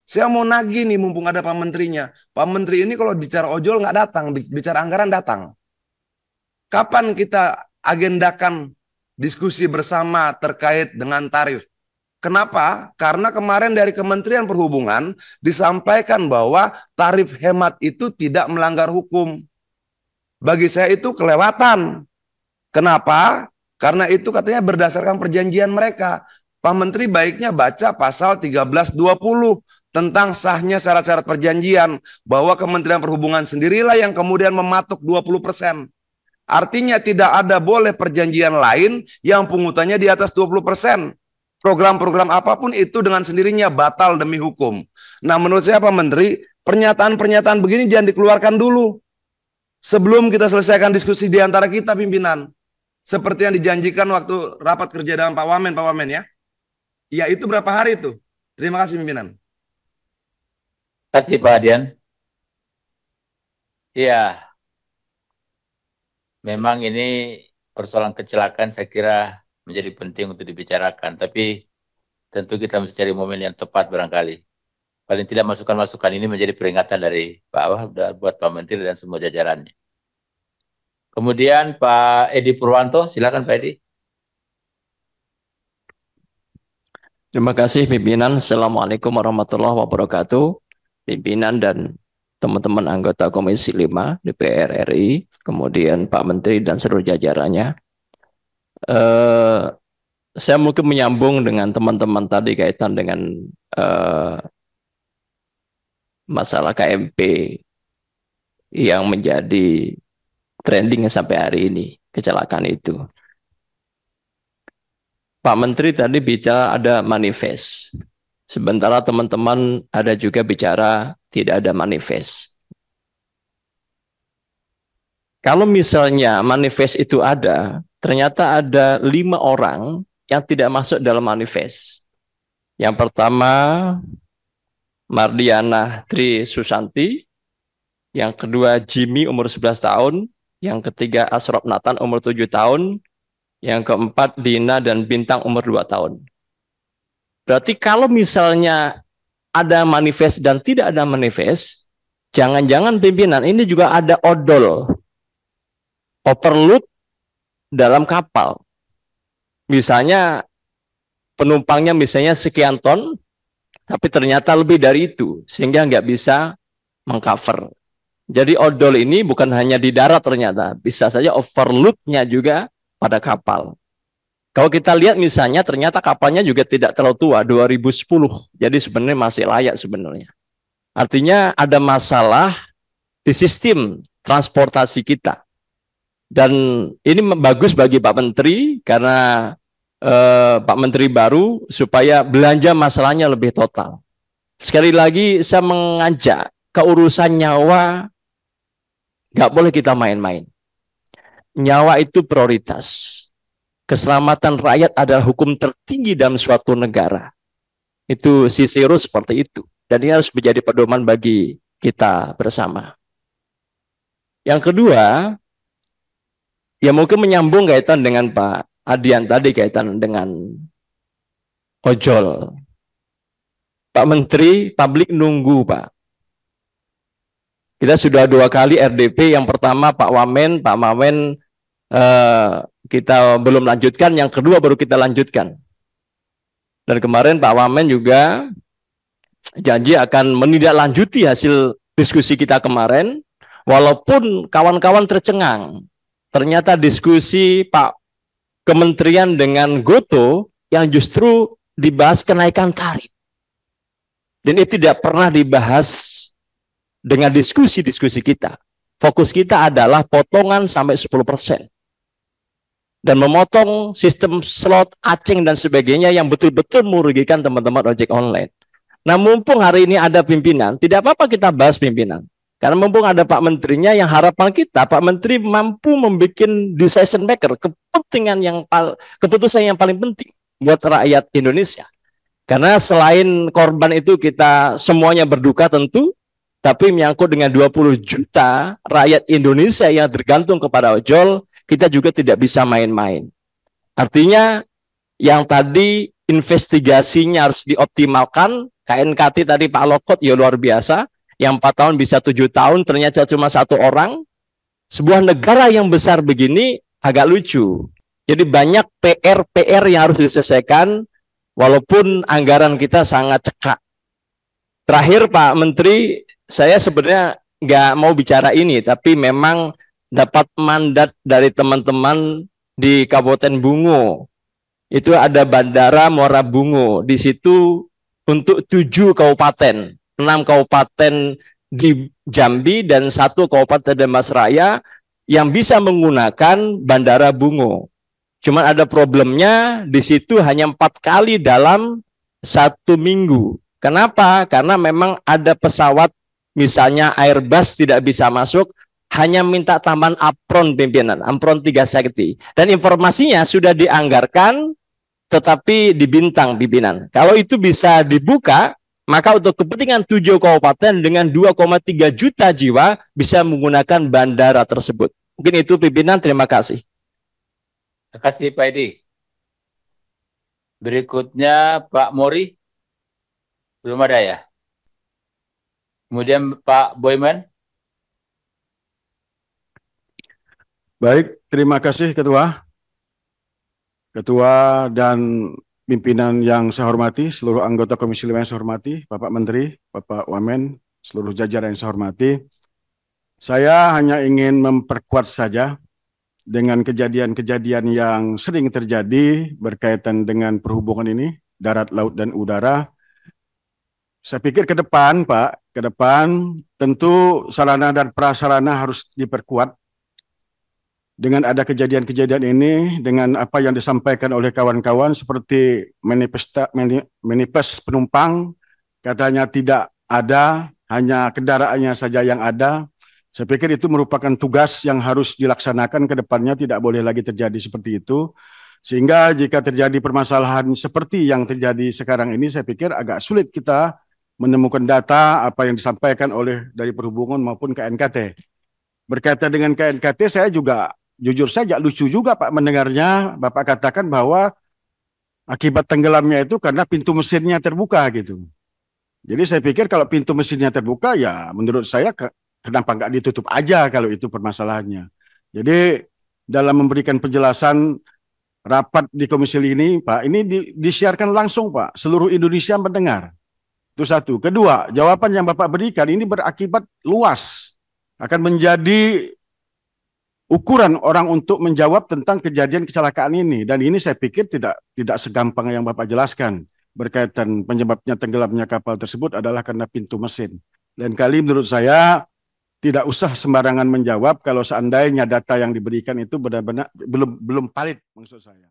Saya mau nagih nih mumpung ada Pak Menterinya. Pak Menteri ini kalau bicara ojol nggak datang, bicara anggaran datang. Kapan kita agendakan diskusi bersama terkait dengan tarif? Kenapa? Karena kemarin dari Kementerian Perhubungan disampaikan bahwa tarif hemat itu tidak melanggar hukum. Bagi saya itu kelewatan. Kenapa? Karena itu katanya berdasarkan perjanjian mereka. Pak Menteri baiknya baca pasal 1320 tentang sahnya syarat-syarat perjanjian, bahwa Kementerian Perhubungan sendirilah yang kemudian mematok 20%. Artinya tidak ada boleh perjanjian lain yang pungutannya di atas 20%. Program-program apapun itu dengan sendirinya batal demi hukum. Nah, menurut saya Pak Menteri, pernyataan-pernyataan begini jangan dikeluarkan dulu sebelum kita selesaikan diskusi di antara kita pimpinan. Seperti yang dijanjikan waktu rapat kerja dengan Pak Wamen ya. Ya, itu berapa hari itu? Terima kasih pimpinan. Terima kasih Pak Adian. Ya, memang ini persoalan kecelakaan saya kira menjadi penting untuk dibicarakan. Tapi tentu kita mesti cari momen yang tepat barangkali. Paling tidak masukan-masukan ini menjadi peringatan dari Pak Awah buat Pak Menteri dan semua jajarannya. Kemudian Pak Edi Purwanto, silakan Pak Edi. Terima kasih pimpinan. Assalamualaikum warahmatullahi wabarakatuh. Pimpinan dan teman-teman anggota Komisi 5 DPR RI, kemudian Pak Menteri dan seluruh jajarannya. Saya mungkin menyambung dengan teman-teman tadi kaitan dengan masalah KMP yang menjadi trending sampai hari ini, kecelakaan itu. Pak Menteri tadi bicara ada manifest. Sementara teman-teman ada juga bicara tidak ada manifest. Kalau misalnya manifest itu ada, ternyata ada 5 orang yang tidak masuk dalam manifest. Yang pertama, Mardiana Tri Susanti. Yang kedua, Jimmy umur 11 tahun. Yang ketiga, Asrop Nathan umur 7 tahun. Yang keempat, Dina dan Bintang umur 2 tahun. Berarti kalau misalnya ada manifest dan tidak ada manifest, jangan-jangan pimpinan ini juga ada odol, overload dalam kapal. Misalnya penumpangnya misalnya sekian ton, tapi ternyata lebih dari itu, sehingga nggak bisa mengcover. Jadi odol ini bukan hanya di darat ternyata, bisa saja overload-nya juga pada kapal. Kalau kita lihat misalnya ternyata kapalnya juga tidak terlalu tua, 2010. Jadi sebenarnya masih layak sebenarnya. Artinya ada masalah di sistem transportasi kita. Dan ini bagus bagi Pak Menteri karena Pak Menteri baru supaya belanja masalahnya lebih total. Sekali lagi saya mengajak keurusan nyawa nggak boleh kita main-main. Nyawa itu prioritas. Keselamatan rakyat adalah hukum tertinggi dalam suatu negara. Itu Cicero seperti itu. Dan ini harus menjadi pedoman bagi kita bersama. Yang kedua, ya mungkin menyambung kaitan dengan Pak Adian tadi kaitan dengan ojol. Pak Menteri, publik nunggu Pak. Kita sudah 2 kali RDP, yang pertama Pak Wamen kita belum lanjutkan, yang kedua baru kita lanjutkan. Dan kemarin Pak Wamen juga janji akan menindaklanjuti hasil diskusi kita kemarin, walaupun kawan-kawan tercengang. Ternyata diskusi Pak Kementerian dengan Goto yang justru dibahas kenaikan tarif. Dan itu tidak pernah dibahas dengan diskusi-diskusi kita. Fokus kita adalah potongan sampai 10%. Dan memotong sistem slot, aceng, dan sebagainya yang betul-betul merugikan teman-teman ojek online. Nah, mumpung hari ini ada pimpinan, tidak apa-apa kita bahas pimpinan. Karena mumpung ada Pak Menterinya, yang harapan kita, Pak Menteri mampu membuat decision maker, keputusan yang paling penting buat rakyat Indonesia. Karena selain korban itu kita semuanya berduka tentu, tapi menyangkut dengan 20 juta rakyat Indonesia yang tergantung kepada ojol, kita juga tidak bisa main-main. Artinya yang tadi investigasinya harus dioptimalkan. KNKT tadi Pak Lokot ya luar biasa, yang 4 tahun bisa 7 tahun, ternyata cuma 1 orang. Sebuah negara yang besar begini agak lucu. Jadi banyak PR yang harus diselesaikan, walaupun anggaran kita sangat cekak. Terakhir Pak Menteri, saya sebenarnya nggak mau bicara ini, tapi memang dapat mandat dari teman-teman di Kabupaten Bungo. Itu ada Bandara Muara Bungo. Di situ untuk 7 kabupaten, 6 kabupaten di Jambi dan 1 kabupaten Damastraya yang bisa menggunakan Bandara Bungo. Cuman ada problemnya, di situ hanya 4 kali dalam 1 minggu. Kenapa? Karena memang ada pesawat, misalnya Airbus tidak bisa masuk, hanya minta tambahan apron pimpinan, apron 3 sekti. Dan informasinya sudah dianggarkan, tetapi di bintang pimpinan. Kalau itu bisa dibuka, maka untuk kepentingan 7 kabupaten dengan 2,3 juta jiwa bisa menggunakan bandara tersebut. Mungkin itu pimpinan, terima kasih. Terima kasih Pak Edi. Berikutnya Pak Mori. Belum ada ya? Kemudian Pak Boyman. Baik, terima kasih Ketua. Ketua dan pimpinan yang saya hormati, seluruh anggota Komisi 5 yang saya hormati, Bapak Menteri, Bapak Wamen, seluruh jajaran yang saya hormati. Saya hanya ingin memperkuat saja dengan kejadian-kejadian yang sering terjadi berkaitan dengan perhubungan ini, darat, laut, dan udara. Saya pikir ke depan, Pak, ke depan tentu sarana dan prasarana harus diperkuat. Dengan ada kejadian-kejadian ini, dengan apa yang disampaikan oleh kawan-kawan seperti manifest penumpang, katanya tidak ada, hanya kendaraannya saja yang ada. Saya pikir itu merupakan tugas yang harus dilaksanakan ke depannya, tidak boleh lagi terjadi seperti itu. Sehingga jika terjadi permasalahan seperti yang terjadi sekarang ini, saya pikir agak sulit kita menemukan data apa yang disampaikan oleh dari perhubungan maupun KNKT. Berkaitan dengan KNKT, saya juga jujur saja lucu juga Pak mendengarnya Bapak katakan bahwa akibat tenggelamnya itu karena pintu mesinnya terbuka gitu. Jadi saya pikir kalau pintu mesinnya terbuka ya menurut saya kenapa nggak ditutup aja kalau itu permasalahannya. Jadi dalam memberikan penjelasan rapat di Komisi ini Pak, ini disiarkan langsung Pak, seluruh Indonesia mendengar. Itu satu. Kedua, jawaban yang Bapak berikan ini berakibat luas, akan menjadi ukuran orang untuk menjawab tentang kejadian kecelakaan ini. Dan ini saya pikir tidak segampang yang Bapak jelaskan. Berkaitan penyebabnya tenggelamnya kapal tersebut adalah karena pintu mesin. Lain kali menurut saya tidak usah sembarangan menjawab kalau seandainya data yang diberikan itu benar-benar belum valid maksud saya.